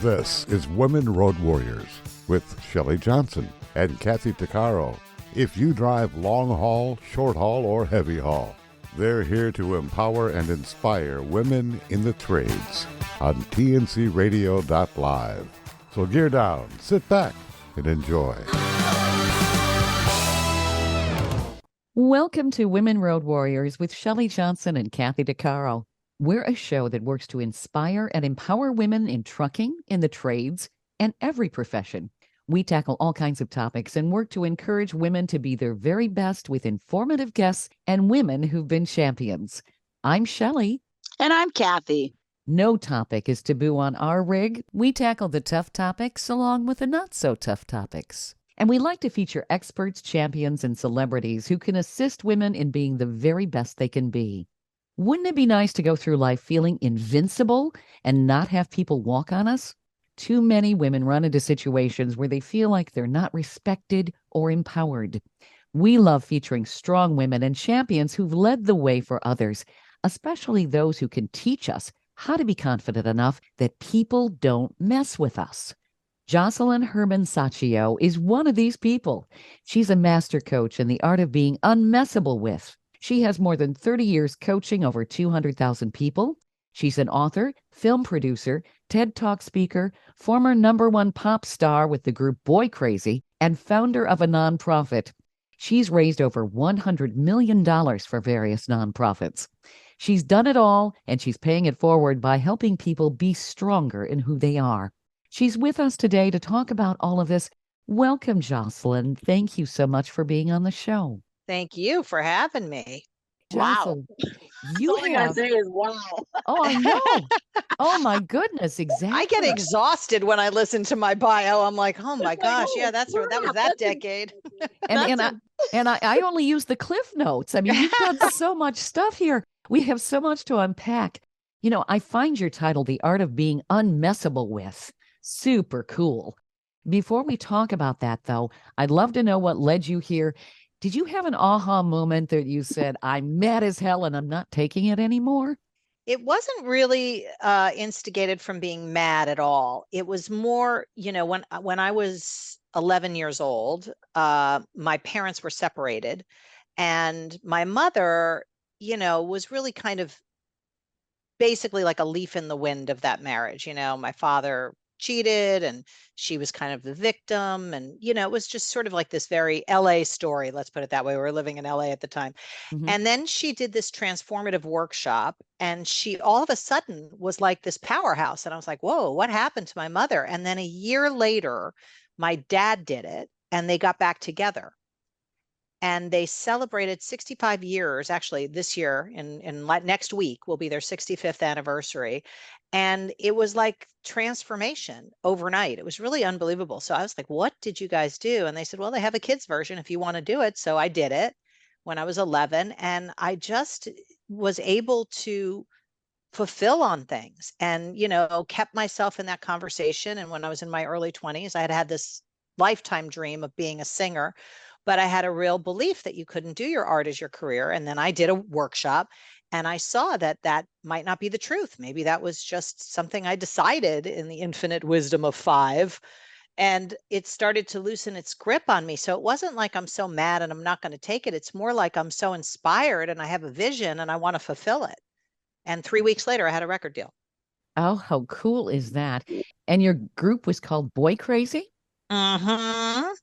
This is Women Road Warriors with Shelley Johnson and Kathy Tuccaro. If you drive long haul, short haul, or heavy haul, they're here to empower and inspire women in the trades on tncradio.live. So gear down, sit back, and enjoy. Welcome to Women Road Warriors with Shelley Johnson and Kathy Tuccaro. We're a show that works to inspire and empower women in trucking, in the trades, and every profession. We tackle all kinds of topics and work to encourage women to be their very best with informative guests and women who've been champions. I'm Shelley. And I'm Kathy. No topic is taboo on our rig. We tackle the tough topics along with the not-so-tough topics. And we like to feature experts, champions, and celebrities who can assist women in being the very best they can be. Wouldn't it be nice to go through life feeling invincible and not have people walk on us? Too many women run into situations where they feel like they're not respected or empowered. We love featuring strong women and champions who've led the way for others, especially those who can teach us how to be confident enough that people don't mess with us. Jocelyn Herman Sacchio is one of these people. She's a master coach in the art of being unmessable with. She has more than 30 years coaching over 200,000 people. She's an author, film producer, TED Talk speaker, former #1 pop star with the group Boy Crazy, and founder of a nonprofit. She's raised over $100 million for various nonprofits. She's done it all, and she's paying it forward by helping people be stronger in who they are. She's with us today to talk about all of this. Welcome, Jocelyn. Thank you so much for being on the show. Thank you for having me. Jocelyn, you All I gotta say is wow. Oh, I know. Oh my goodness, exactly. I get exhausted when I listen to my bio. I'm like, oh my gosh, yeah, that was that decade. And I only use the Cliff Notes. I mean, you've got so much stuff here. We have so much to unpack. You know, I find your title, The Art of Being Unmessable With, super cool. Before we talk about that, though, I'd love to know what led you here. Did you have an aha moment that you said, I'm mad as hell and I'm not taking it anymore? It wasn't really instigated from being mad at all. It was more, when I was 11 years old, my parents were separated, and my mother, was really kind of basically like a leaf in the wind of that marriage. My father cheated and she was kind of the victim, and it was just sort of like this very LA story, let's put it that way. We were living in LA at the time. And then she did this transformative workshop, and she all of a sudden was like this powerhouse, and I was like, whoa, what happened to my mother? And then a year later my dad did it, and they got back together, and they celebrated 65 years. Actually, this year, in next week will be their 65th anniversary. And it was like transformation overnight. It was really unbelievable. So I was like, what did you guys do? And they said, well, they have a kids version if you want to do it. So I did it when I was 11, and I just was able to fulfill on things and, kept myself in that conversation. And when I was in my early 20s, I had had this lifetime dream of being a singer, but I had a real belief that you couldn't do your art as your career. And then I did a workshop, and I saw that that might not be the truth. Maybe that was just something I decided in the infinite wisdom of 5. And it started to loosen its grip on me. So it wasn't like I'm so mad and I'm not going to take it. It's more like I'm so inspired and I have a vision and I want to fulfill it. And 3 weeks later, I had a record deal. Oh, how cool is that? And your group was called Boy Crazy? That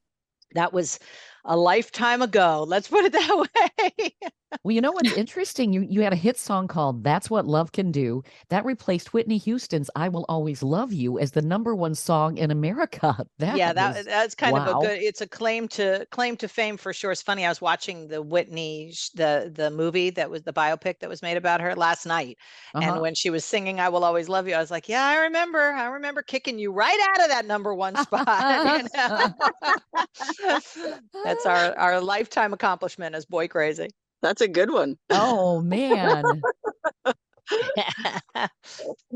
was a lifetime ago. Let's put it that way. Well, you know what's interesting? You had a hit song called That's What Love Can Do. That replaced Whitney Houston's I Will Always Love You as the #1 song in America. That's kind of a good, it's a claim to fame for sure. It's funny. I was watching the Whitney, the movie that was the biopic that was made about her last night. And when she was singing I Will Always Love You, I was like, yeah, I remember kicking you right out of that #1 spot. That's our lifetime accomplishment as Boy Crazy. That's a good one. Oh, man.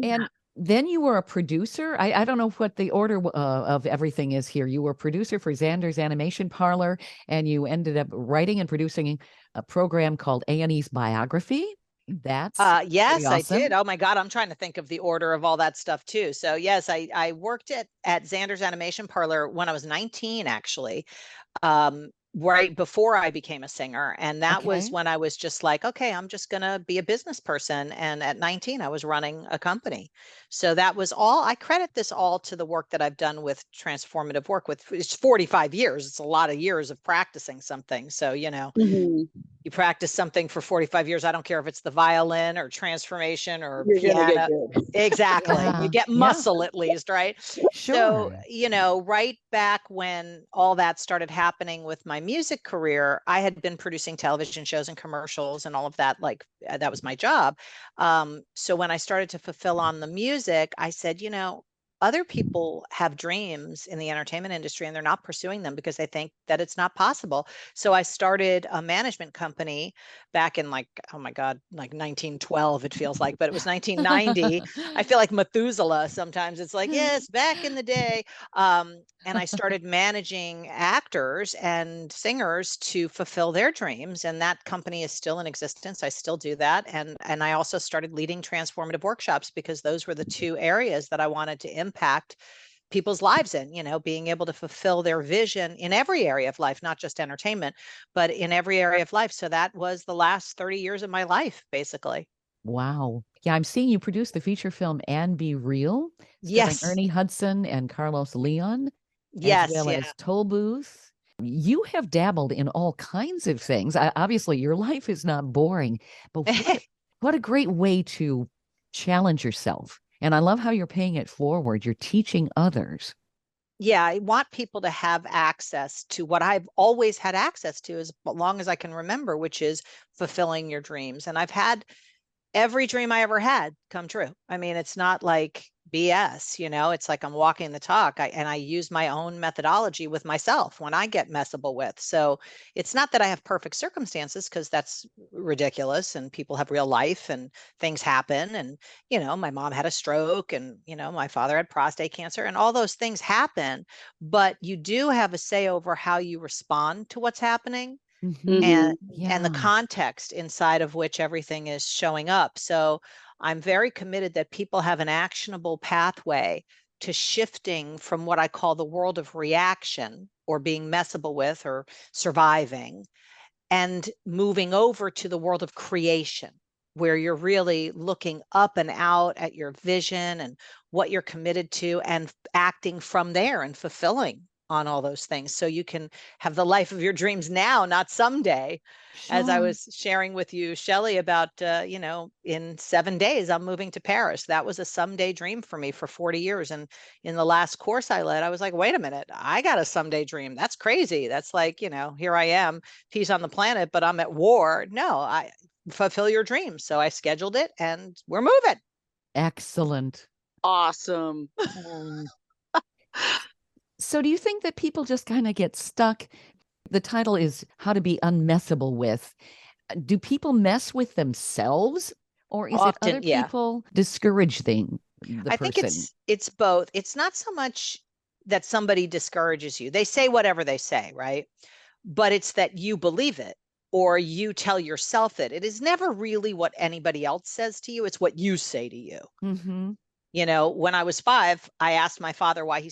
And then you were a producer. I don't know what the order of everything is here. You were a producer for Xander's Animation Parlor, and you ended up writing and producing a program called A&E's Biography. That's pretty Yes, I did. awesome. Oh my God, I'm trying to think of the order of all that stuff too. So yes, I worked at Xander's Animation Parlor when I was 19, actually, right before I became a singer. And that was Okay. when I was just like, okay, I'm just gonna be a business person. And at 19, I was running a company. So that was all. I credit this all to the work that I've done with transformative work. With it's 45 years. It's a lot of years of practicing something. So Mhm. you practice something for 45 years. I don't care if it's the violin or transformation or You're gonna get piano. good. Exactly. You Yeah. get Yeah. muscle at least, right? So, Sure. right back when all that started happening with my music career, I had been producing television shows and commercials and all of that. Like that was my job. So when I started to fulfill on the music, I said, other people have dreams in the entertainment industry and they're not pursuing them because they think that it's not possible. So I started a management company back in like, oh my God, like 1912, it feels like, but it was 1990. I feel like Methuselah sometimes. It's like, yes, back in the day. And I started managing actors and singers to fulfill their dreams. And that company is still in existence. I still do that. And I also started leading transformative workshops because those were the two areas that I wanted to impact people's lives in, being able to fulfill their vision in every area of life, not just entertainment, but in every area of life. So that was the last 30 years of my life, basically. Wow. Yeah, I'm seeing you produce the feature film And Be Real, starring Yes. Ernie Hudson and Carlos Leon, as Yes. well Yeah. as Toll Booth. You have dabbled in all kinds of things. Obviously, your life is not boring, but what a great way to challenge yourself. And I love how you're paying it forward. You're teaching others. Yeah, I want people to have access to what I've always had access to as long as I can remember, which is fulfilling your dreams. And I've had every dream I ever had come true. I mean, it's not like BS, it's like I'm walking the talk. And I use my own methodology with myself when I get messable with. So it's not that I have perfect circumstances because that's ridiculous and people have real life and things happen. And, my mom had a stroke and, my father had prostate cancer and all those things happen. But you do have a say over how you respond to what's happening and Mhm. and the Yeah. context inside of which everything is showing up. So I'm very committed that people have an actionable pathway to shifting from what I call the world of reaction or being messable with or surviving and moving over to the world of creation where you're really looking up and out at your vision and what you're committed to and acting from there and fulfilling on all those things so you can have the life of your dreams now, not someday. As I Sure. was sharing with you, Shelley, about in 7 days I'm moving to Paris. That was a someday dream for me for 40 years. And in the last course I led, I was like, wait a minute, I got a someday dream. That's crazy. That's like, here I am, peace on the planet, but I'm at war. No, I fulfill your dreams. So I scheduled it and we're moving. Excellent. Awesome. Um, so do you think that people just kind of get stuck? The title is How to Be Unmessable With. Do people mess with themselves, or is it Often, other yeah. people discouraging the I think person? it's both. It's not so much that somebody discourages you. They say whatever they say, right? But it's that you believe it or you tell yourself it. It is never really what anybody else says to you, it's what you say to you. Mm-hmm. When I was 5, I asked my father why he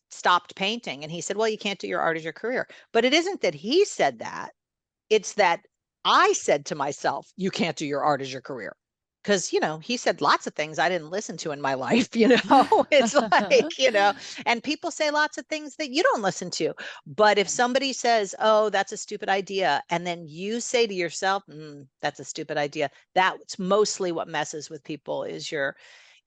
stopped painting and he said, "Well, you can't do your art as your career." But it isn't that he said that. It's that I said to myself, "You can't do your art as your career." Because, he said lots of things I didn't listen to in my life, it's like, and people say lots of things that you don't listen to. But if somebody says, "Oh, that's a stupid idea," and then you say to yourself, "That's a stupid idea," that's mostly what messes with people is your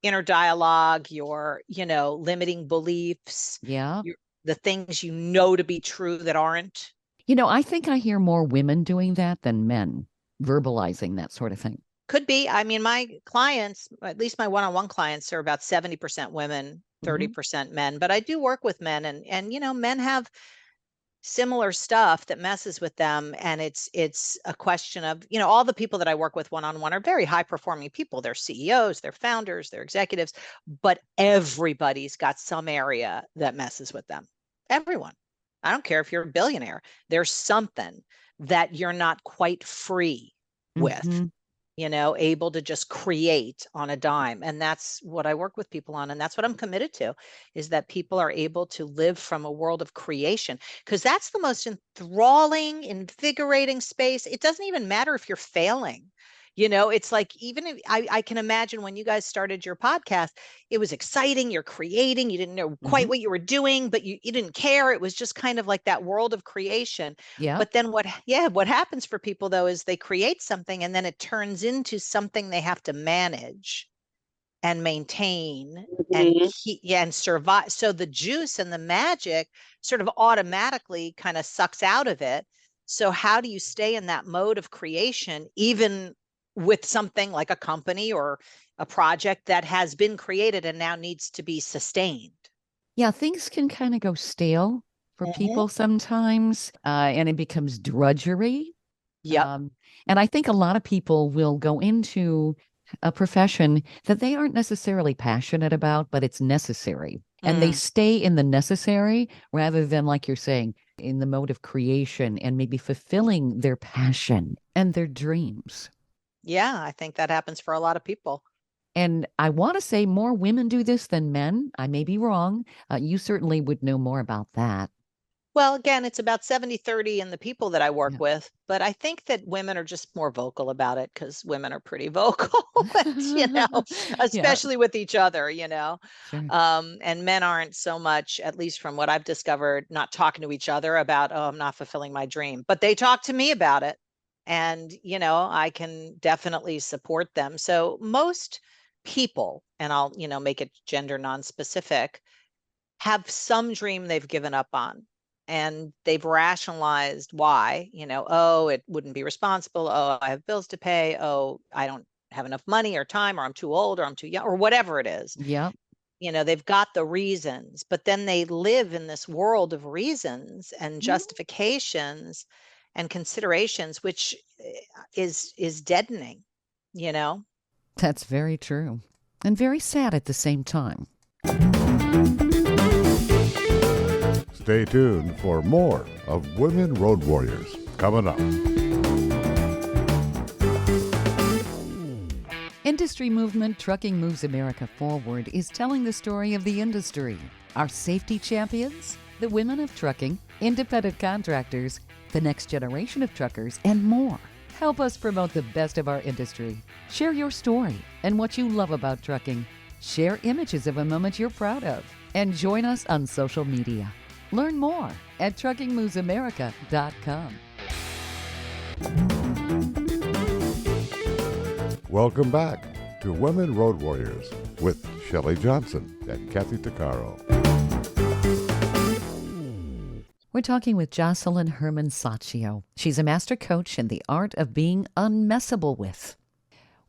inner dialogue, your, limiting beliefs, Yeah. your, the things to be true that aren't. I think I hear more women doing that than men, verbalizing that sort of thing. Could be. I mean, my clients, at least my one-on-one clients, are about 70% women, Hmm. 30% men. But I do work with men and men have similar stuff that messes with them. And it's a question of, all the people that I work with one-on-one are very high performing people. They're CEOs, they're founders, they're executives, but everybody's got some area that messes with them. Everyone. I don't care if you're a billionaire. There's something that you're not quite free with. Hmm. able to just create on a dime. And that's what I work with people on. And that's what I'm committed to, is that people are able to live from a world of creation, because that's the most enthralling, invigorating space. It doesn't even matter if you're failing. It's like, even if I can imagine when you guys started your podcast, it was exciting. You're creating, you didn't know quite Mhm. what you were doing, but you didn't care. It was just kind of like that world of creation. Yeah. But then what happens for people though is they create something and then it turns into something they have to manage and maintain and Mhm. keep, yeah, and survive. So the juice and the magic sort of automatically kind of sucks out of it. So how do you stay in that mode of creation, even with something like a company or a project that has been created and now needs to be sustained? Yeah, things can kind of go stale for Mhm. people sometimes, and it becomes drudgery. Yep. Um, and I think a lot of people will go into a profession that they aren't necessarily passionate about, but it's necessary. And they Mm. stay in the necessary rather than, like you're saying, in the mode of creation and maybe fulfilling their passion and their dreams. Yeah, I think that happens for a lot of people. And I want to say more women do this than men. I may be wrong. You certainly would know more about that. Well, again, it's about 70-30 in the people that I work Yeah. with, but I think that women are just more vocal about it because women are pretty vocal, and, Yeah, especially with each other, sure. and men aren't so much, at least from what I've discovered, not talking to each other about, oh, I'm not fulfilling my dream, but they talk to me about it. And, I can definitely support them. So most people, and I'll, make it gender non-specific, have some dream they've given up on, and they've rationalized why, oh, it wouldn't be responsible, oh, I have bills to pay, oh, I don't have enough money or time, or I'm too old, or I'm too young, or whatever it is. Yep. They've got the reasons, but then they live in this world of reasons and Mhm. justifications and considerations, which is deadening, you know That's very true and very sad at the same time. Stay tuned for more of Women Road Warriors coming up. Industry movement Trucking Moves America Forward is telling the story of the industry. Our safety champions, the women of trucking, independent contractors, the next generation of truckers, and more. Help us promote the best of our industry. Share your story and what you love about trucking. Share images of a moment you're proud of. And join us on social media. Learn more at truckingmovesamerica.com. Welcome back to Women Road Warriors with Shelley Johnson and Kathy Tuccaro. We're talking with Jocelyn Herman Saccio. She's a master coach in the art of being unmessable with.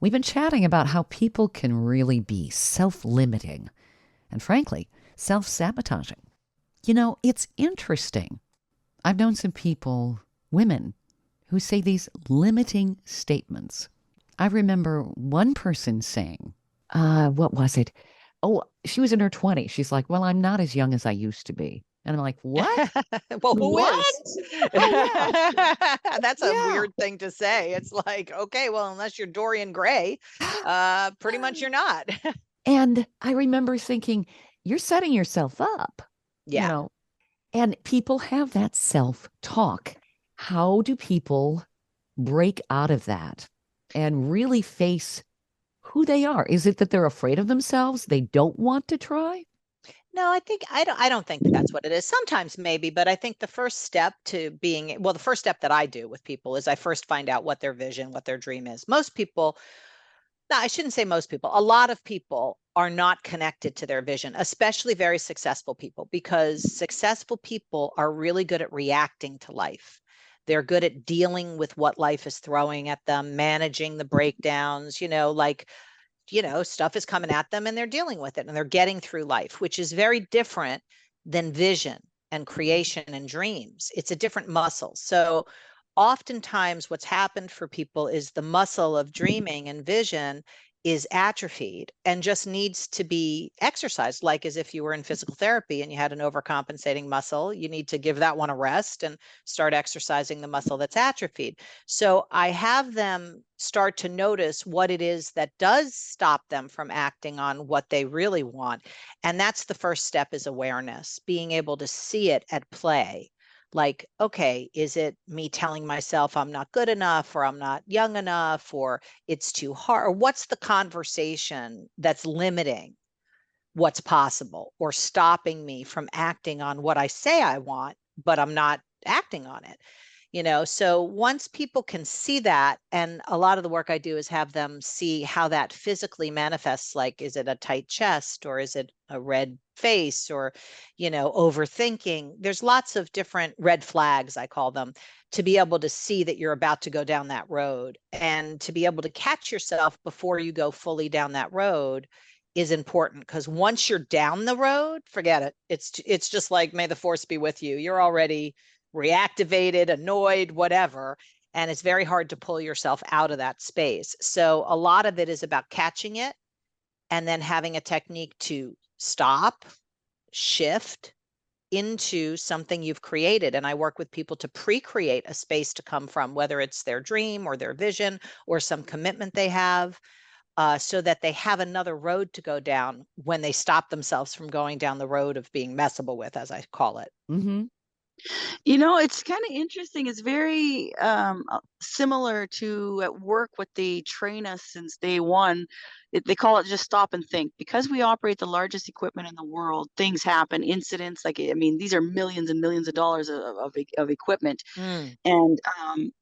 We've been chatting about how people can really be self-limiting and, frankly, self-sabotaging. It's interesting. I've known some people, women, who say these limiting statements. I remember one person saying, what was it? Oh, she was in her 20s. She's like, well, I'm not as young as I used to be. And I'm like, what? Well, who is? What? Oh, yeah. That's a Yeah. weird thing to say. It's like, okay, well, unless you're Dorian Gray, pretty much you're not. And I remember thinking, you're setting yourself up, you Yeah. know, and people have that self talk. How do people break out of that and really face who they are? Is it that they're afraid of themselves? They don't want to try? No, I don't think that's what it is. Sometimes maybe, but I think the first step to being, well, the first step that I do with people is I first find out what their vision, what their dream is. Most people, no, I shouldn't say most people. A lot of people are not connected to their vision, especially very successful people, because successful people are really good at reacting to life. They're good at dealing with what life is throwing at them, managing the breakdowns, like, stuff is coming at them and they're dealing with it and they're getting through life, which is very different than vision and creation and dreams. It's a different muscle. So oftentimes what's happened for people is the muscle of dreaming and vision is atrophied and just needs to be exercised, like as if you were in physical therapy and you had an overcompensating muscle. You need to give that one a rest and start exercising the muscle that's atrophied. So I have them start to notice what it is that does stop them from acting on what they really want. And that's the first step, is awareness, being able to see it at play. Like, okay, is it me telling myself I'm not good enough, or I'm not young enough, or it's too hard? Or what's the conversation that's limiting what's possible or stopping me from acting on what I say I want, but I'm not acting on it? So once people can see that, and a lot of the work I do is have them see how that physically manifests. Like, is it a tight chest, or is it a red face, or overthinking? There's lots of different red flags, I call them, to be able to see that you're about to go down that road, and to be able to catch yourself before you go fully down that road is important. Because once you're down the road, forget it. It's just like, may the force be with you. You're already reactivated, annoyed, whatever. And it's very hard to pull yourself out of that space. So a lot of it is about catching it and then having a technique to stop, shift into something you've created. And I work with people to pre-create a space to come from, whether it's their dream or their vision or some commitment they have, so that they have another road to go down when they stop themselves from going down the road of being messable with, as I call it. Mm-hmm. It's kind of interesting. It's very similar to at work, what they train us since day one. They call it just stop and think. Because we operate the largest equipment in the world, things happen, incidents. Like, I mean, these are millions and millions of dollars of equipment. And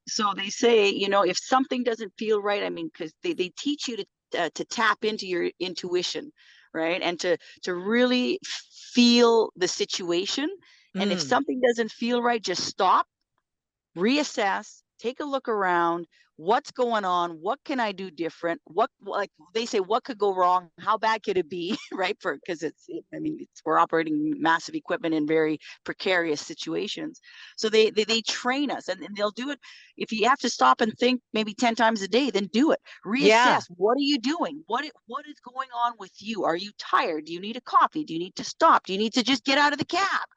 so they say, if something doesn't feel right, I mean, because they teach you to tap into your intuition, right? And to really feel the situation. And if something doesn't feel right, just stop, reassess, take a look around. What's going on? What can I do different? What, like they say, what could go wrong? How bad could it be? Right? Because we're operating massive equipment in very precarious situations. So they train us, and they'll do it. If you have to stop and think maybe 10 times a day, then do it. Reassess. Yeah. What are you doing? What is going on with you? Are you tired? Do you need a coffee? Do you need to stop? Do you need to just get out of the cab?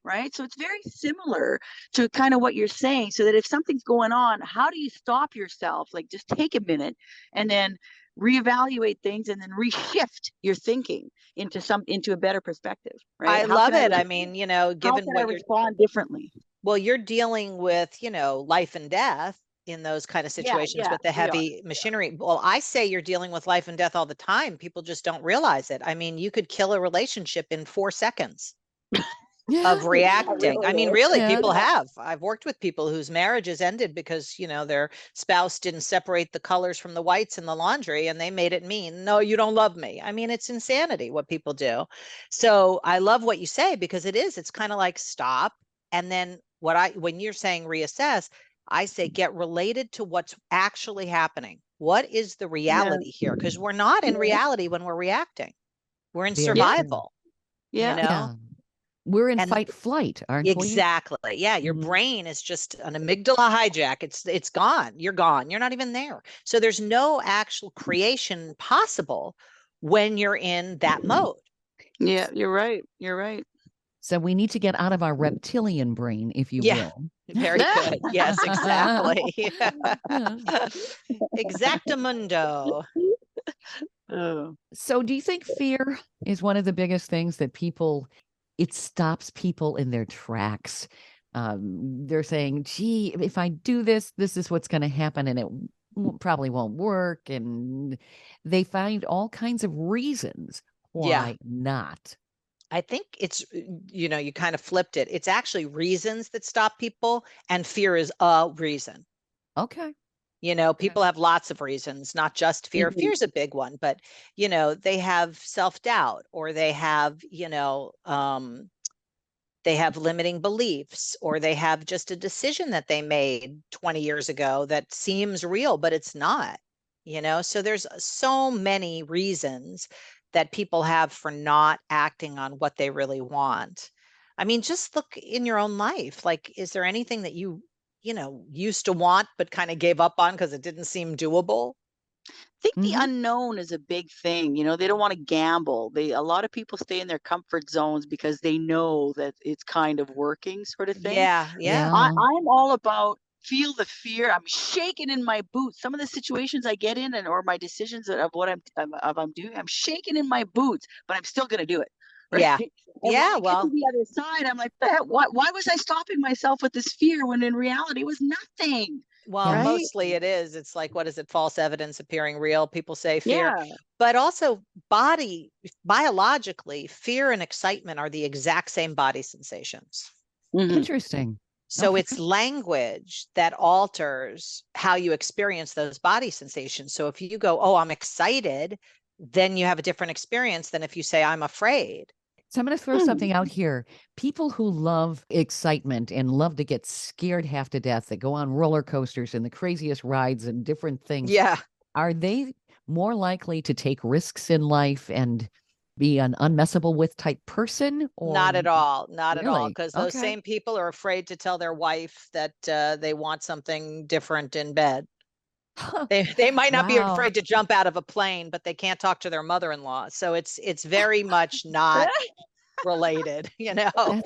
Right? So it's very similar to kind of what you're saying, so that if something's going on, how do you stop yourself? Like, just take a minute and then reevaluate things, and then reshift your thinking into a better perspective, right? I love it. I mean, How given can I what you're, respond differently? well, you're dealing with, life and death in those kind of situations Yeah, with the we are. heavy machinery. Well, I say you're dealing with life and death all the time. People just don't realize it. I mean, you could kill a relationship in 4 seconds of reacting. I mean, really, Yeah. people have. I've worked with people whose marriages ended because, their spouse didn't separate the colors from the whites in the laundry, and they made it mean, no, you don't love me. I mean, it's insanity what people do. So I love what you say, because it's kind of like stop. And then when you're saying reassess, I say get related to what's actually happening. What is the reality here? Because we're not in reality when we're reacting. We're in Very true. survival, Yeah. Yeah. We're in and fight flight, aren't we? exactly. Yeah, your Mhm. brain is just an amygdala hijack. It's gone. You're gone. You're not even there. So there's no actual creation possible when you're in that mode. Yeah, you're right. You're right. So we need to get out of our reptilian brain, if you Yeah, will. very good. Yes, exactly. Exactamundo. Oh. So do you think fear is one of the biggest things that it stops people in their tracks? They're saying, gee, if I do this, this is what's going to happen, and it probably won't work. And they find all kinds of reasons Yeah. why not. I think it's, you kind of flipped it. It's actually reasons that stop people, and fear is a reason. Okay. People have lots of reasons, not just fear. Mhm. Fear's a big one, but they have self-doubt, or they have limiting beliefs, or they have just a decision that they made 20 years ago that seems real, but it's not. So there's so many reasons that people have for not acting on what they really want. I mean, just look in your own life. Like, is there anything that you used to want but kind of gave up on because it didn't seem doable? think the Mhm. unknown is a big thing. They don't want to gamble. A lot of people stay in their comfort zones because they know that it's kind of working, sort of thing. Yeah, yeah. Yeah. I'm all about feel the fear. I'm shaking in my boots. Some of the situations I get in, or my decisions of what I'm doing, I'm shaking in my boots, but I'm still going to do it. Right. Yeah. And when Yeah, I get to well, the other side, I'm like, why was I stopping myself with this fear when in reality it was nothing? Yeah. Right. mostly it is. It's like, what is it? False evidence appearing real. People say fear, Yeah. but also biologically, fear and excitement are the exact same body sensations. Hmm. Interesting. So Okay. it's language that alters how you experience those body sensations. So if you go, oh, I'm excited, then you have a different experience than if you say, I'm afraid. So I'm going to throw something out here. People who love excitement and love to get scared half to death, that go on roller coasters and the craziest rides and different things, Yeah. are they more likely to take risks in life and be an unmessable with type person, or Not at all. Not at all. really? Because those Okay. same people are afraid to tell their wife that they want something different in bed. They might not be Wow. afraid to jump out of a plane, but they can't talk to their mother-in-law. So it's very much not related, you know.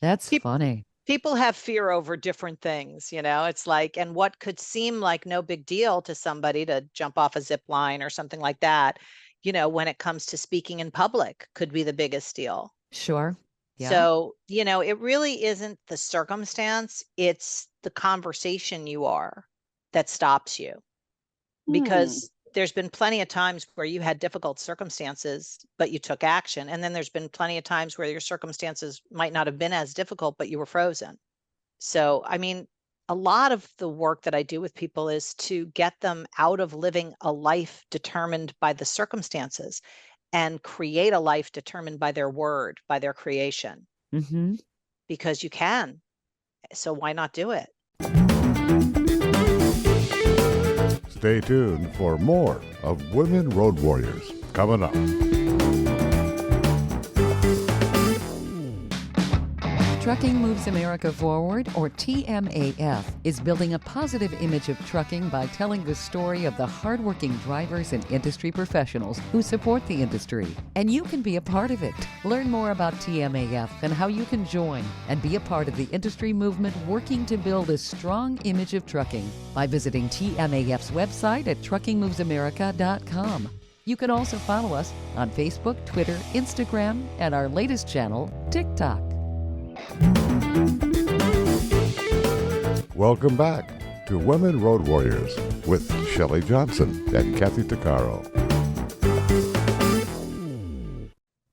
That's Pe- funny. People have fear over different things, you know. It's like, and what could seem like no big deal to somebody to jump off a zip line or something like that, when it comes to speaking in public, could be the biggest deal. Sure. Yeah. So, it really isn't the circumstance, it's the conversation you are that stops you. Hmm. Because there's been plenty of times where you had difficult circumstances, but you took action. And then there's been plenty of times where your circumstances might not have been as difficult, but you were frozen. So, I mean, a lot of the work that I do with people is to get them out of living a life determined by the circumstances and create a life determined by their word, by their creation, Mm-hmm. because you can. So why not do it? Stay tuned for more of Women Road Warriors coming up. Trucking Moves America Forward, or TMAF, is building a positive image of trucking by telling the story of the hardworking drivers and industry professionals who support the industry. And you can be a part of it. Learn more about TMAF and how you can join and be a part of the industry movement working to build a strong image of trucking by visiting TMAF's website at truckingmovesamerica.com. You can also follow us on Facebook, Twitter, Instagram, and our latest channel, TikTok. Welcome back to Women Road Warriors with Shelley Johnson and Kathy Tuccaro.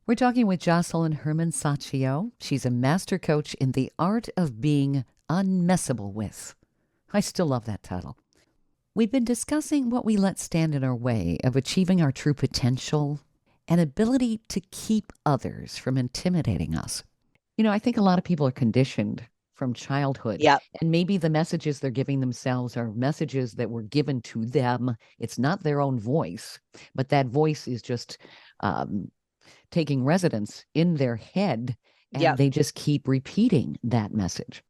We're talking with Jocelyn Herman Saccio. She's a master coach in the art of being unmessable with. I still love that title. We've been discussing what we let stand in our way of achieving our true potential and ability to keep others from intimidating us. I think a lot of people are conditioned from childhood. Yeah. And maybe the messages they're giving themselves are messages that were given to them. It's not their own voice, but that voice is just taking residence in their head, and Yep. they just keep repeating that message.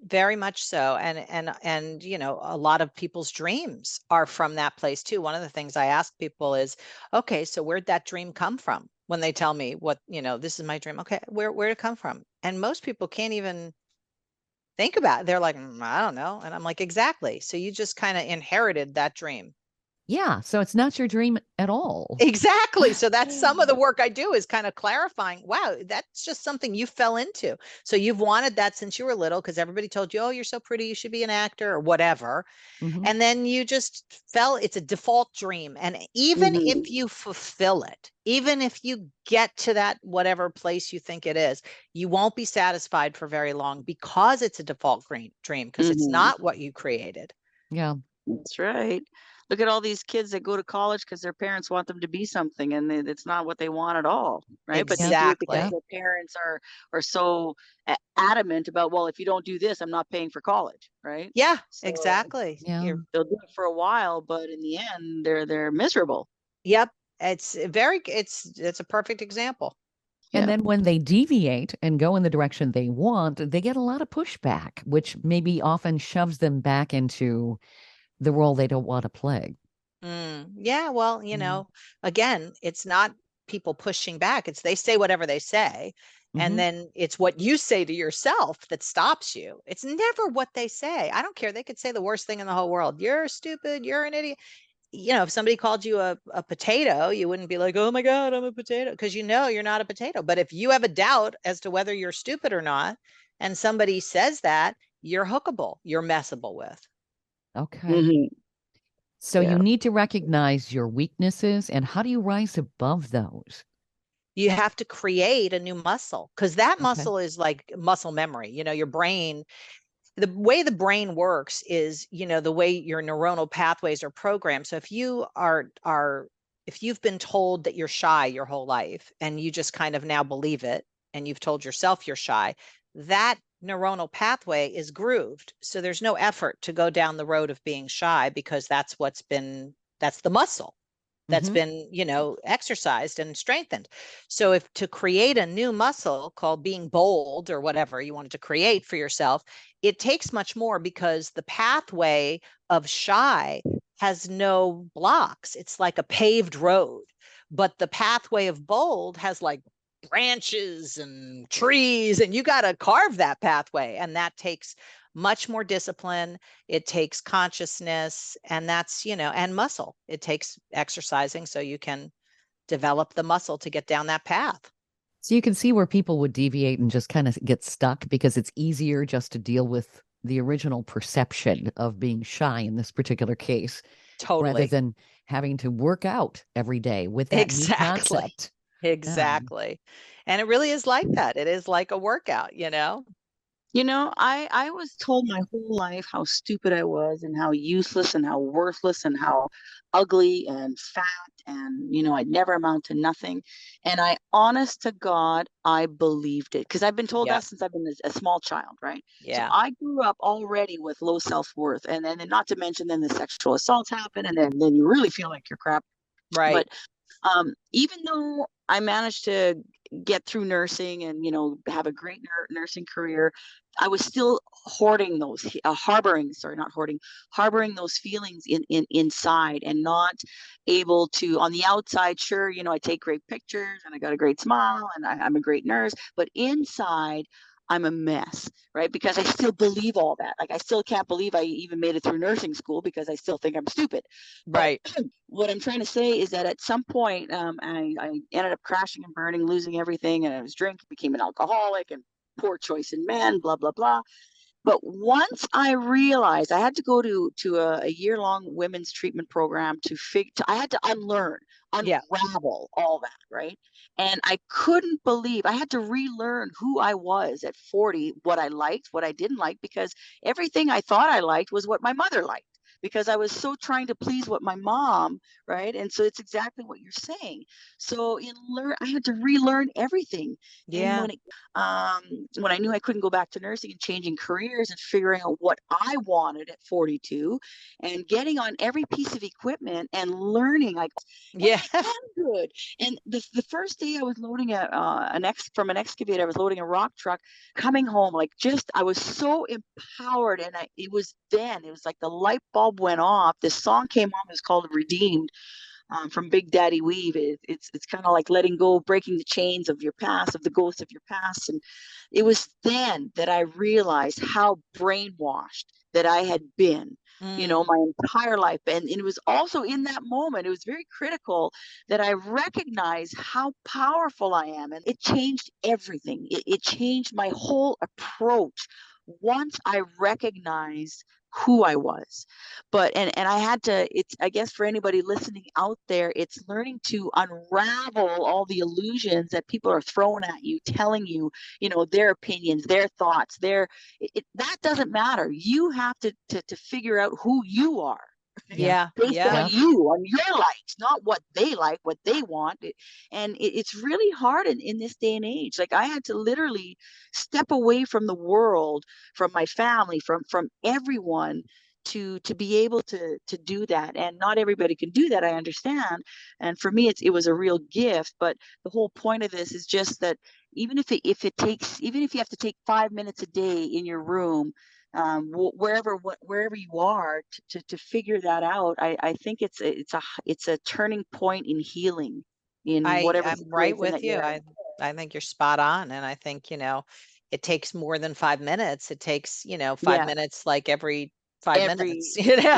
Very much so. And a lot of people's dreams are from that place too. One of the things I ask people is, okay, so where'd that dream come from? When they tell me this is my dream. Okay, where'd it come from? And most people can't even think about it. They're like, I don't know. And I'm like, exactly. So you just kind of inherited that dream. Yeah, so it's not your dream at all. Exactly. So that's some of the work I do, is kind of clarifying, wow, that's just something you fell into. So you've wanted that since you were little because everybody told you, oh, you're so pretty, you should be an actor or whatever. Mhm. And then you just it's a default dream. And even if you fulfill it, even if you get to that whatever place you think it is, you won't be satisfied for very long because it's a default dream, because it's not what you created. Yeah. That's right. Look at all these kids that go to college because their parents want them to be something, and it's not what they want at all, right? But they do it because Exactly. their parents are so adamant about, well, if you don't do this, I'm not paying for college, right? Yeah, So exactly. Yeah. they'll do it for a while, but in the end, they're miserable. Yep. It's a perfect example. And Yeah. then when they deviate and go in the direction they want, they get a lot of pushback, which maybe often shoves them back into the role they don't want to play. Yeah, well, Mm. again, it's not people pushing back. It's they say whatever they say. And Mm-hmm. then it's what you say to yourself that stops you. It's never what they say. I don't care. They could say the worst thing in the whole world. You're stupid. You're an idiot. If somebody called you a potato, you wouldn't be like, oh my God, I'm a potato, because you're not a potato. But if you have a doubt as to whether you're stupid or not, and somebody says that, you're hookable, you're messable with. Okay. Mm-hmm. So you Yeah. need to recognize your weaknesses, and how do you rise above those? You have to create a new muscle, because that Okay. muscle is like muscle memory. Your brain, the way the brain works is, the way your neuronal pathways are programmed. So if you've been told that you're shy your whole life and you just kind of now believe it, and you've told yourself you're shy, that neuronal pathway is grooved. So there's no effort to go down the road of being shy, because that's the muscle that's Mm-hmm. been, exercised and strengthened. So if to create a new muscle called being bold or whatever you wanted to create for yourself, it takes much more, because the pathway of shy has no blocks. It's like a paved road. But the pathway of bold has like branches and trees, and you got to carve that pathway. And that takes much more discipline. It takes consciousness, and and muscle. It takes exercising so you can develop the muscle to get down that path. So you can see where people would deviate and just kind of get stuck because it's easier just to deal with the original perception of being shy in this particular case rather Totally. than having to work out every day with that new Exactly. concept. Yeah. Exactly. And it really is like that. It is like a workout. I was told my whole life how stupid I was and how useless and how worthless and how ugly and fat and I'd never amount to nothing. And honest to God, I believed it because I've been told Yeah. that since I've been a small child, right? So Yeah. I grew up already with low self-worth, and then not to mention then the sexual assaults happen, and then you really feel like you're crap. Right. But even though I managed to get through nursing and have a great nursing career, I was still hoarding those, harboring, sorry, not hoarding, harboring those feelings inside, and not able to, on the outside, sure, I take great pictures and I got a great smile and I'm a great nurse, but inside I'm a mess, right? Because I still believe all that. Like I still can't believe I even made it through nursing school because I still think I'm stupid. But Right. what I'm trying to say is that at some point, I ended up crashing and burning, losing everything, and I was drinking, became an alcoholic, and poor choice in men, blah blah blah. But once I realized I had to go to a year-long women's treatment program I had to Yeah. unravel all that, right? And I couldn't believe I had to relearn who I was at 40, what I liked, what I didn't like, because everything I thought I liked was what my mother liked. Because I was so trying to please what my mom, right? And so it's exactly what you're saying. So I had to relearn everything. And Yeah. when I knew I couldn't go back to nursing and changing careers and figuring out what I wanted at 42 and getting on every piece of equipment and learning like, and Yeah. I am good. And the first day I was loading from an excavator, I was loading a rock truck coming home, like just, I was so empowered. And it was like the light bulb went off. This song came on, it was called Redeemed, from Big Daddy Weave. It's kind of like letting go, breaking the chains of your past, of the ghosts of your past. And it was then that I realized how brainwashed that I had been, Mm. my entire life. And it was also in that moment, it was very critical that I recognized how powerful I am. And it changed everything. It changed my whole approach once I recognized who I was. But and I had to, it's, I guess, for anybody listening out there, it's learning to unravel all the illusions that people are throwing at you, telling you, their opinions, their thoughts, that doesn't matter. You have to figure out who you are, right? Yeah. Yeah. Based Yeah. on Yep. you, on your likes, not what they like, what they want. And it's really hard in this day and age. Like I had to literally step away from the world, from my family, from everyone, to be able to do that. And not everybody can do that, I understand. And for me, it was a real gift. But the whole point of this is just that even if it takes, even if you have to take 5 minutes a day in your room wherever you are, to figure that out. I think it's a turning point in healing in whatever I'm right situation that with you. you're in. I think you're spot on. And I think, it takes more than 5 minutes. It takes, 5 minutes like every 5 minutes, Every Yeah,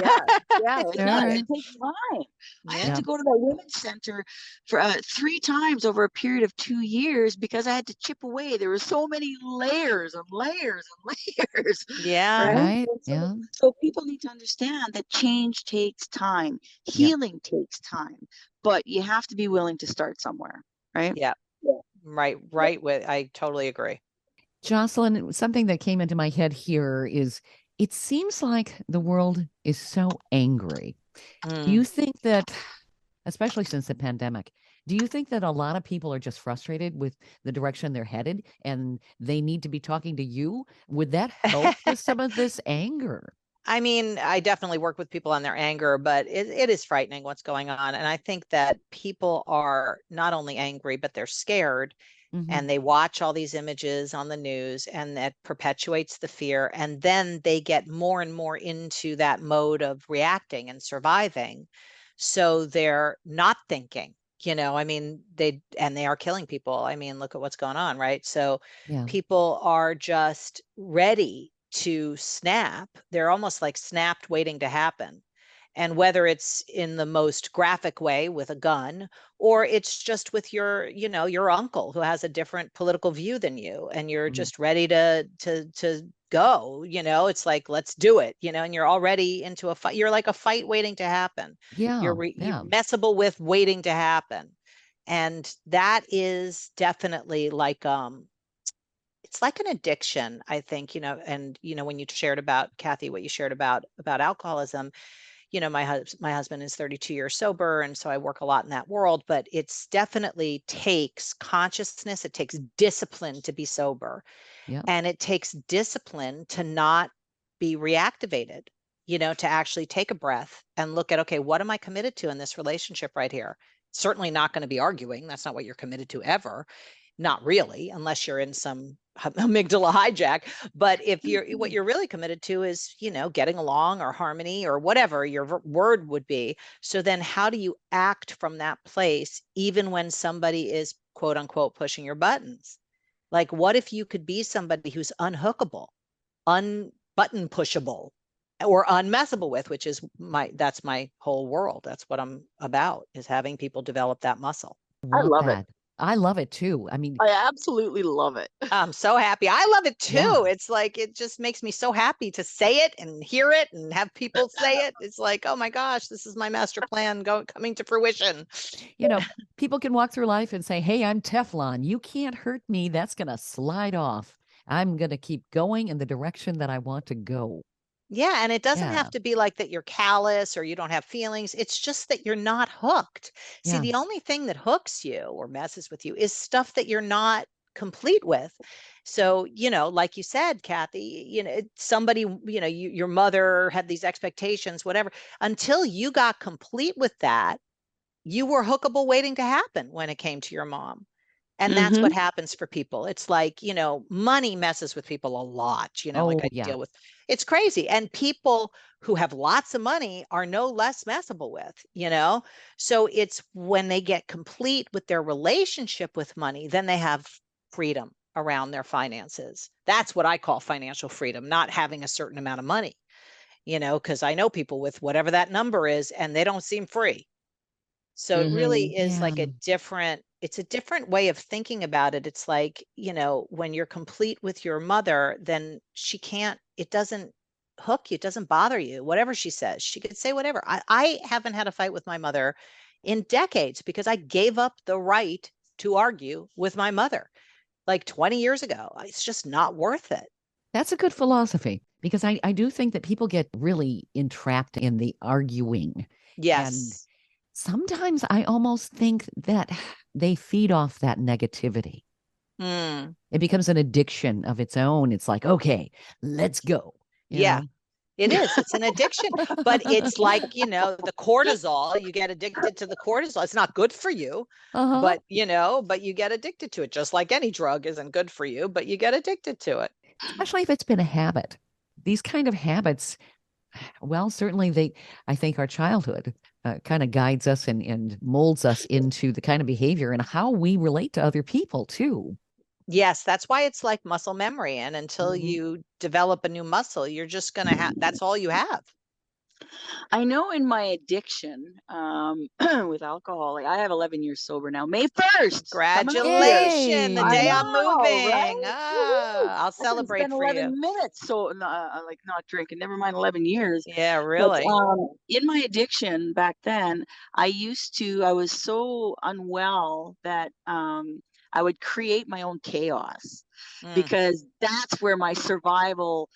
yeah, it does. Sure. It takes time. I had Yeah. to go to the women's center for 3 times over a period of 2 years because I had to chip away. There were so many layers and layers and layers, Yeah. right? Right. And Yeah. so people need to understand that change takes time, Yeah. healing takes time, but you have to be willing to start somewhere, right? Yeah. Yeah. Right. I totally agree. Jocelyn, something that came into my head here is it seems like the world is so angry. Do you Mm. think that, especially since the pandemic, do you think that a lot of people are just frustrated with the direction they're headed and they need to be talking to you? Would that help with some of this anger? I mean, I definitely work with people on their anger, but it is frightening what's going on. And I think that people are not only angry, but they're scared, Mhm. and they watch all these images on the news, and that perpetuates the fear. And then they get more and more into that mode of reacting and surviving. So they're not thinking, I mean, they are killing people. I mean, look at what's going on, right? So Yeah. people are just ready to snap. They're almost like snapped waiting to happen. And whether it's in the most graphic way with a gun, or it's just with your uncle who has a different political view than you, and you're Mm. just ready to go, it's like, let's do it, and you're already into a fight. You're like a fight waiting to happen. Yeah. You're Yeah. messable with waiting to happen. And that is definitely like, it's like an addiction, I think, and when you shared about, Kathy, what you shared about alcoholism, my husband is 32 years sober, and so I work a lot in that world, but it's definitely takes consciousness, it takes discipline to be sober, Yeah. and it takes discipline to not be reactivated, to actually take a breath and look at, okay, what am I committed to in this relationship right here? Certainly not going to be arguing. That's not what you're committed to ever. Not really, unless you're in some amygdala hijack. But if what you're really committed to is, getting along or harmony or whatever your word would be. So then how do you act from that place, even when somebody is quote unquote pushing your buttons? Like, what if you could be somebody who's unhookable, unbutton pushable, or unmessable with, which is that's my whole world. That's what I'm about, is having people develop that muscle. I Want love it. that. I love it too. I mean, I absolutely love it. I'm so happy. I love it too. yeah. It's like, it just makes me so happy to say it and hear it and have people say it. It's like, oh my gosh, this is my master plan coming to fruition. People can walk through life and say, hey, I'm Teflon. You can't hurt me. That's going to slide off. I'm going to keep going in the direction that I want to go. Yeah, and it doesn't Yeah. have to be like that you're callous or you don't have feelings. It's just that you're not hooked. See, Yeah. the only thing that hooks you or messes with you is stuff that you're not complete with. So, like you said, Kathy, somebody, your mother had these expectations, whatever. Until you got complete with that, you were hookable waiting to happen when it came to your mom. And that's Mm-hmm. what happens for people. It's like, money messes with people a lot, like Oh, I yeah. deal with. It's crazy. And people who have lots of money are no less messable with. So it's when they get complete with their relationship with money, then they have freedom around their finances. That's what I call financial freedom, not having a certain amount of money, because I know people with whatever that number is and they don't seem free. So it Mm-hmm. really is Yeah. like it's a different way of thinking about it. It's like, when you're complete with your mother, then it doesn't hook you, it doesn't bother you. Whatever she says, she could say whatever. I haven't had a fight with my mother in decades because I gave up the right to argue with my mother like 20 years ago. It's just not worth it. That's a good philosophy because I do think that people get really entrapped in the arguing. And Yes. sometimes I almost think that they feed off that negativity. Mm. It becomes an addiction of its own. It's like, okay, let's go. You Yeah. know? It is. It's an addiction, but it's like, the cortisol, you get addicted to the cortisol. It's not good for you, Uh-huh. but you get addicted to it, just like any drug isn't good for you, but you get addicted to it. Especially if it's been a habit. these kind of habits, well, certainly I think our childhood kind of guides us and molds us into the kind of behavior and how we relate to other people too. Yes, that's why it's like muscle memory. And until Mhm. you develop a new muscle, you're just going to have, that's all you have. I know in my addiction with alcohol, like I have 11 years sober now. May 1st, coming up here. Congratulations, the I day Yay! I'm know, moving. right? Woohoo! Ah, I'll I couldn't celebrate spend for you. 11 minutes so like not drinking, never mind 11 years. Yeah, But really. in my addiction back then, I was so unwell that I would create my own chaos Mm, because that's where my survival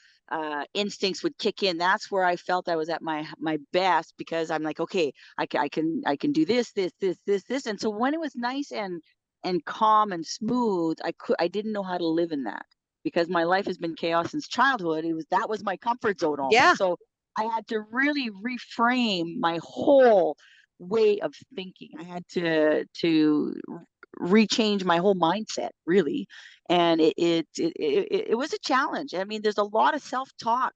instincts would kick in. That's where I felt I was at my best because I'm like, okay, I can do this. And so when it was nice and calm and smooth, I didn't know how to live in that because my life has been chaos since childhood. That was my comfort zone yeah. almost. So I had to really reframe my whole way of thinking. I had to rechange my whole mindset really, and it was a challenge. I mean, there's a lot of self-talk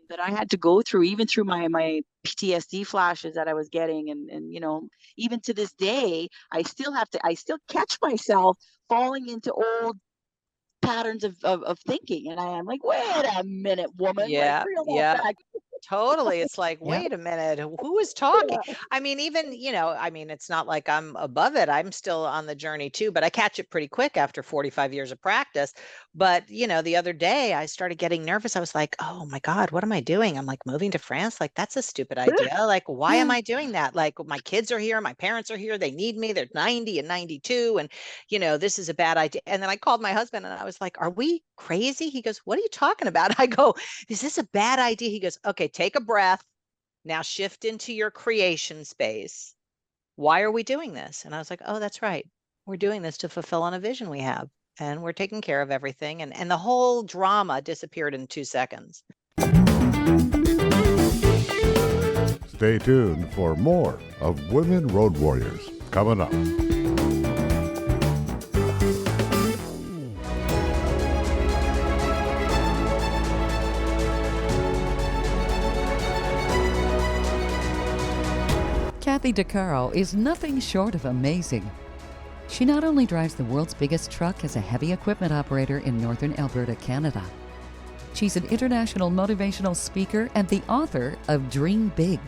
that I had to go through, even through my PTSD flashes that I was getting, and even to this day, I still catch myself falling into old patterns of thinking, and I am like, wait a minute, woman, like Yeah, reel that yeah. back. Totally. It's like, Yeah. wait a minute, who is talking? I mean, even, I mean, it's not like I'm above it. I'm still on the journey too, but I catch it pretty quick after 45 years of practice. But, the other day I started getting nervous. I was like, oh my God, what am I doing? I'm like moving to France. Like, that's a stupid idea. Like, why am I doing that? Like, my kids are here, my parents are here, they need me. They're 90 and 92. And, this is a bad idea. And then I called my husband and I was like, are we crazy? He goes, what are you talking about? I go, is this a bad idea? He goes, okay, take a breath. Now shift into your creation space. Why are we doing this? And I was like, oh, that's right. We're doing this to fulfill on a vision we have. And we're taking care of everything. And the whole drama disappeared in 2 seconds. Stay tuned for more of Women Road Warriors coming up. Kathy DeCaro is nothing short of amazing. She not only drives the world's biggest truck as a heavy equipment operator in northern Alberta, Canada. She's an international motivational speaker and the author of Dream Big,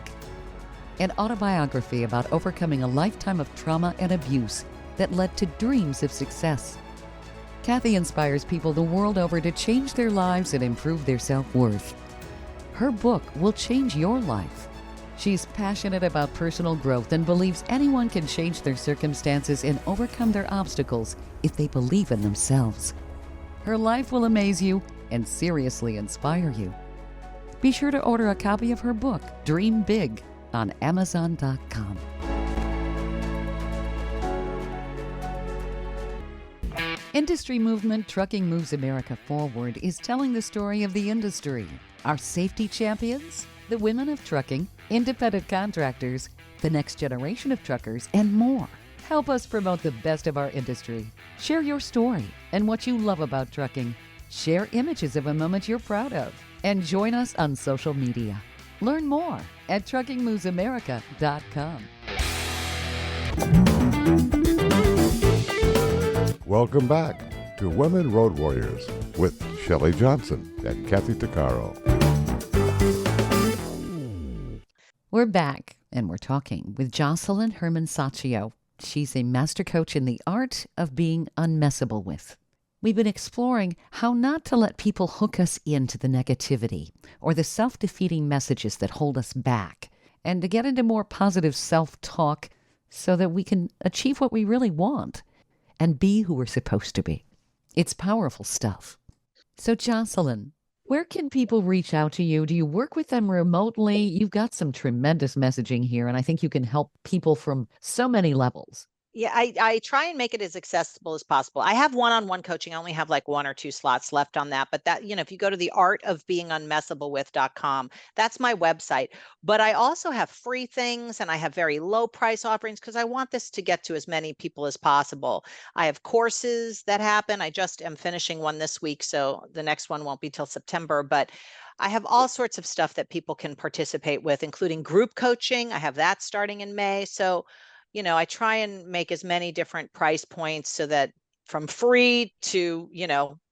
an autobiography about overcoming a lifetime of trauma and abuse that led to dreams of success. Kathy inspires people the world over to change their lives and improve their self-worth. Her book will change your life. She's passionate about personal growth and believes anyone can change their circumstances and overcome their obstacles if they believe in themselves. Her life will amaze you and seriously inspire you. Be sure to order a copy of her book, Dream Big, on Amazon.com. Industry movement Trucking Moves America Forward is telling the story of the industry, our safety champions, the women of trucking, independent contractors, the next generation of truckers, and more. Help us promote the best of our industry. Share your story and what you love about trucking. Share images of a moment you're proud of. And join us on social media. Learn more at truckingmovesamerica.com. Welcome back to Women Road Warriors with Shelley Johnson and Kathy DeCaro. We're back, and we're talking with Jocelyn Herman-Saccio. She's a master coach in the art of being unmessable with. We've been exploring how not to let people hook us into the negativity or the self-defeating messages that hold us back, and to get into more positive self-talk so that we can achieve what we really want and be who we're supposed to be. It's powerful stuff. So, Jocelyn, where can people reach out to you? Do you work with them remotely? You've got some tremendous messaging here, and I think you can help people from so many levels. Yeah, I try and make it as accessible as possible. I have one-on-one coaching. I only have like 1 or 2 slots left on that. But that, if you go to the artofbeingunmessablewith.com, that's my website. But I also have free things and I have very low price offerings because I want this to get to as many people as possible. I have courses that happen. I just am finishing one this week, so the next one won't be till September. But I have all sorts of stuff that people can participate with, including group coaching. I have that starting in May. So I try and make as many different price points so that from free to,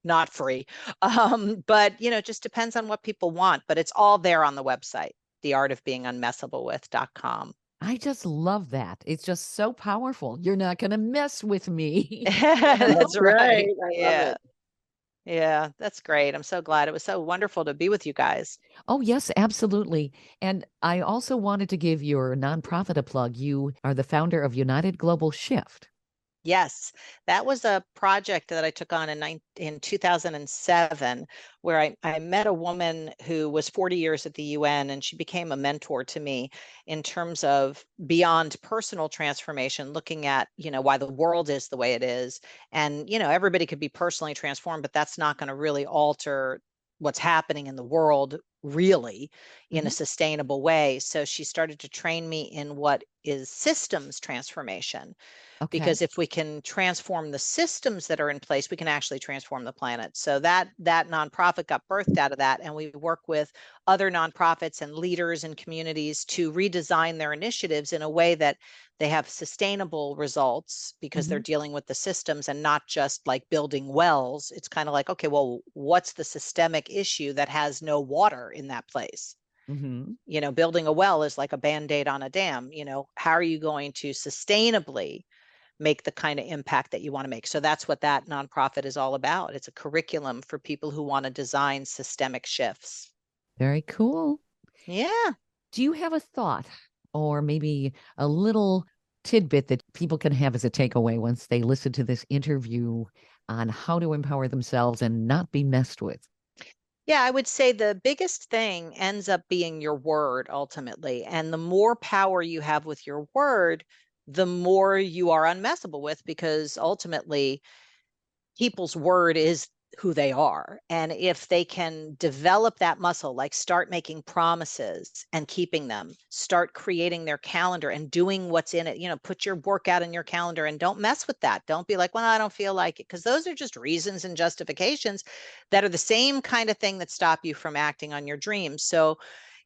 not free. But, it just depends on what people want, but it's all there on the website, theartofbeingunmessablewith.com. I just love that. It's just so powerful. You're not going to mess with me. That's right. I love Yeah. it. Yeah, that's great. I'm so glad. It was so wonderful to be with you guys. Oh, yes, absolutely. And I also wanted to give your nonprofit a plug. You are the founder of United Global Shift. Yes, that was a project that I took on in 2007, where I met a woman who was 40 years at the UN, and she became a mentor to me in terms of beyond personal transformation, looking at, why the world is the way it is. And, everybody could be personally transformed, but that's not going to really alter what's happening in the world really in a sustainable way. So she started to train me in what is systems transformation, Okay. because if we can transform the systems that are in place, we can actually transform the planet. So that nonprofit got birthed out of that, and we work with other nonprofits and leaders and communities to redesign their initiatives in a way that they have sustainable results, because they're dealing with the systems and not just like building wells. It's kind of like, okay, well, what's the systemic issue that has no water in that place? Building a well is like a band-aid on a dam. How are you going to sustainably make the kind of impact that you want to make? So that's what that nonprofit is all about. It's a curriculum for people who want to design systemic shifts. Very cool. Yeah. Do you have a thought or maybe a little tidbit that people can have as a takeaway once they listen to this interview on how to empower themselves and not be messed with? Yeah, I would say the biggest thing ends up being your word ultimately. And the more power you have with your word, the more you are unmessable with, because ultimately people's word is who they are. And if they can develop that muscle, like start making promises and keeping them, start creating their calendar and doing what's in it, put your workout in your calendar and don't mess with that. Don't be like, well, I don't feel like it, because those are just reasons and justifications that are the same kind of thing that stop you from acting on your dreams. So,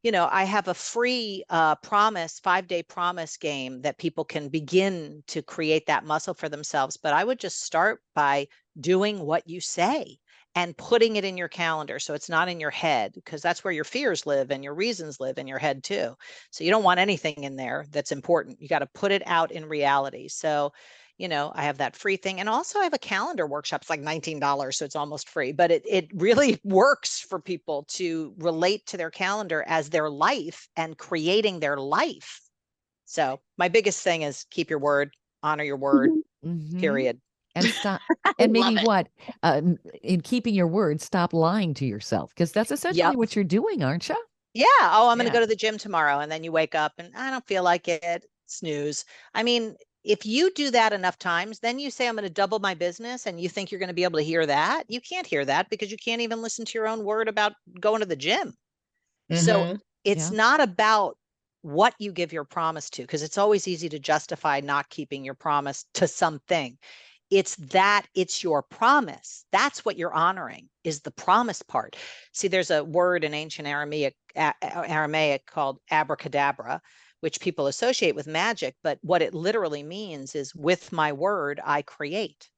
I have a free promise, 5-day promise game that people can begin to create that muscle for themselves. But I would just start by doing what you say and putting it in your calendar, so it's not in your head, because that's where your fears live and your reasons live in your head too. So you don't want anything in there that's important. You got to put it out in reality. So, I have that free thing. And also I have a calendar workshop. It's like $19, so it's almost free, but it really works for people to relate to their calendar as their life and creating their life. So my biggest thing is keep your word, honor your word, period. And stop. And maybe love it. what, in keeping your word, stop lying to yourself, because that's essentially Yep. what you're doing, aren't you? Yeah. Oh, I'm going to Yeah. go to the gym tomorrow. And then you wake up and I don't feel like it. Snooze. I mean, if you do that enough times, then you say, I'm going to double my business, and you think you're going to be able to hear that. You can't hear that because you can't even listen to your own word about going to the gym. So it's Yeah. not about what you give your promise to, because it's always easy to justify not keeping your promise to something. It's your promise. That's what you're honoring, is the promise part. See, there's a word in ancient Aramaic called abracadabra, which people associate with magic, but what it literally means is, with my word, I create.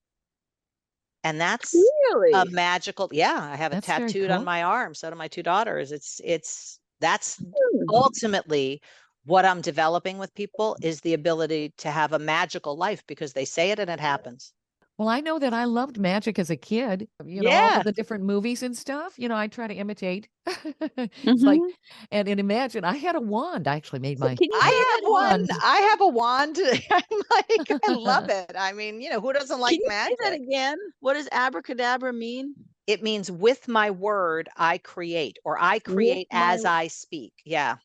And that's a Really? magical, yeah, I have it That's very tattooed on cool. my arm. So do my 2 daughters. That's ultimately what I'm developing with people, is the ability to have a magical life, because they say it and it happens. Well, I know that I loved magic as a kid, all Yeah. of the different movies and stuff, I try to imitate. It's like, Mm-hmm. and imagine I had a wand. I actually made So my can you say I first have that one. again? wand. I have a wand. I'm like, I love it. I mean, who doesn't Can like you say that magic? again? What does abracadabra mean? It means, with my word, I create, or I With create my, as I speak. Yeah,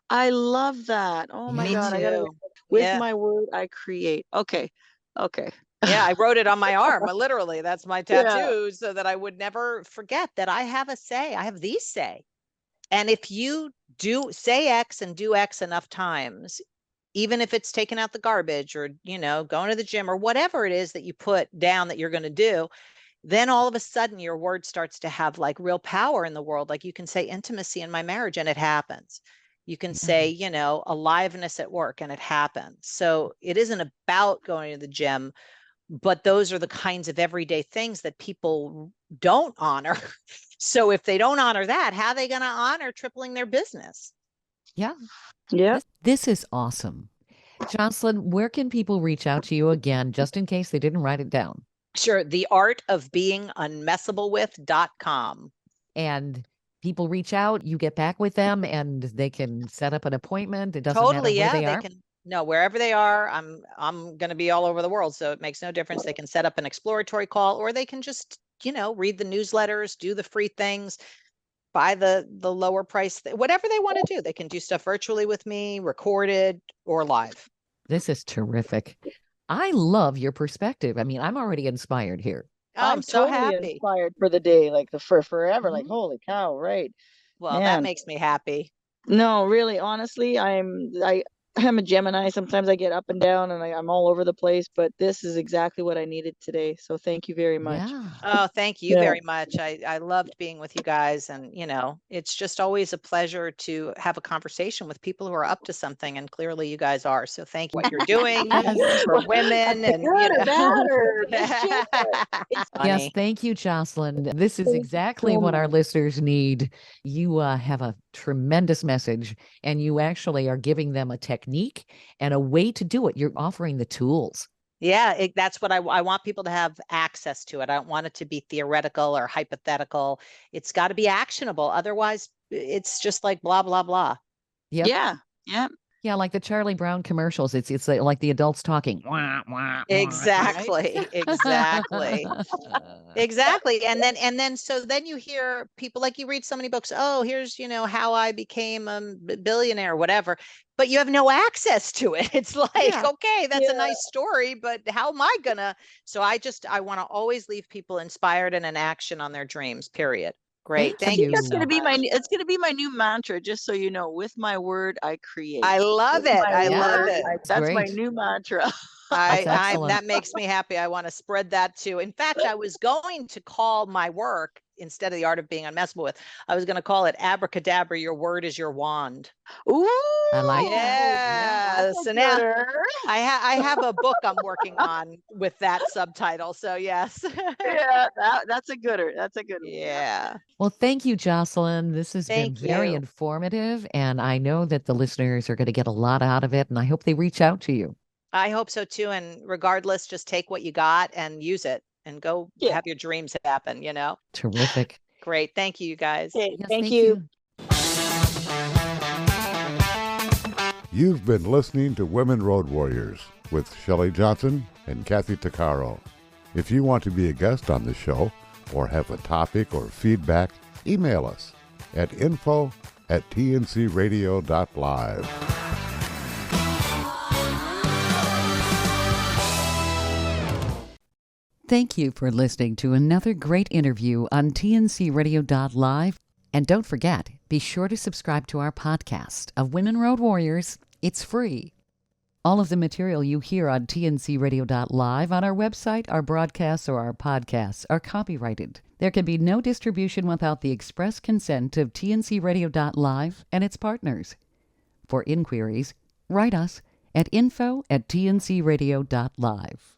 I love that. Oh my me Yeah. God, I gotta too. With Yeah. my word, I create. Okay. Okay. Yeah, I wrote it on my arm. Literally, that's my Yeah. tattoo, so that I would never forget that I have a say. I have the say. And if you do say X and do X enough times, even if it's taking out the garbage or, going to the gym or whatever it is that you put down that you're going to do, then all of a sudden your word starts to have like real power in the world. Like you can say intimacy in my marriage and it happens. You can say, aliveness at work and it happens. So it isn't about going to the gym, but those are the kinds of everyday things that people don't honor. So if they don't honor that, how are they going to honor tripling their business? Yeah. Yeah. This is awesome. Jocelyn, where can people reach out to you again, just in case they didn't write it down? Sure. The art of being unmessablewith.com. And people reach out, you get back with them, and they can set up an appointment. It doesn't Totally. matter where Yeah. they are. No, wherever they are, I'm going to be all over the world. So it makes no difference. They can set up an exploratory call, or they can just, read the newsletters, do the free things, buy the lower price, whatever they want to do. They can do stuff virtually with me, recorded or live. This is terrific. I love your perspective. I mean, I'm already inspired here. Oh, I'm so totally happy. inspired for the day, like for forever. Like, Mhm. holy cow, right? Well, that Man. makes me happy. No, really, honestly, I'm a Gemini. Sometimes I get up and down and I'm all over the place, but this is exactly what I needed today. So thank you very much. Yeah. Oh, thank you Yeah. very much. I loved being with you guys. And, it's just always a pleasure to have a conversation with people who are up to something. And clearly you guys are. So thank you for what you're doing Yes. for women. And, Good or bad or mischief. it's Yes, funny. thank you, Jocelyn. This is Thank you exactly so what our much. listeners need. You have a tremendous message, and you actually are giving them a technique and a way to do it. You're offering the tools. Yeah, that's what I want people to have access to it. I don't want it to be theoretical or hypothetical. It's got to be actionable. Otherwise, it's just like blah, blah, blah. Yep. Yeah. Yeah. Yeah, like the Charlie Brown commercials. It's like the adults talking. Wah, wah, wah, Exactly. right? Exactly. Exactly. And then so then you hear people, like, you read so many books. Oh, here's, how I became a billionaire, whatever, but you have no access to it. It's like, Yeah. okay, that's a Yeah. nice story, but how am I gonna? So I want to always leave people inspired and in action on their dreams, period. Great. Thank Thank you you. That's so gonna be much. it's gonna be my new mantra, just so you know. With my word, I create. I love With it. my I Yeah, love word, it. that's my great. new mantra. That's excellent. That makes me happy. I want to spread that too. In fact, I was going to call my work, instead of the art of being unmessable with, I was going to call it abracadabra. Your word is your wand. Ooh, I like that. Yeah. that's a So now gooder. I have a book I'm working on with that subtitle. So yes. Yeah, that's a gooder. That's a good one. Yeah. Well, thank you, Jocelyn. This has been Thank very you. informative, and I know that the listeners are going to get a lot out of it, and I hope they reach out to you. I hope so too. And regardless, just take what you got and use it and go Yeah. have your dreams happen, Terrific. Great. Thank you, you guys. Okay, Yes, thank you. You've been listening to Women Road Warriors with Shelley Johnson and Kathy Tuccaro. If you want to be a guest on the show or have a topic or feedback, email us at info@tncradio.live. Thank you for listening to another great interview on tncradio.live. And don't forget, be sure to subscribe to our podcast of Women Road Warriors. It's free. All of the material you hear on tncradio.live, on our website, our broadcasts, or our podcasts are copyrighted. There can be no distribution without the express consent of tncradio.live and its partners. For inquiries, write us at info@tncradio.live.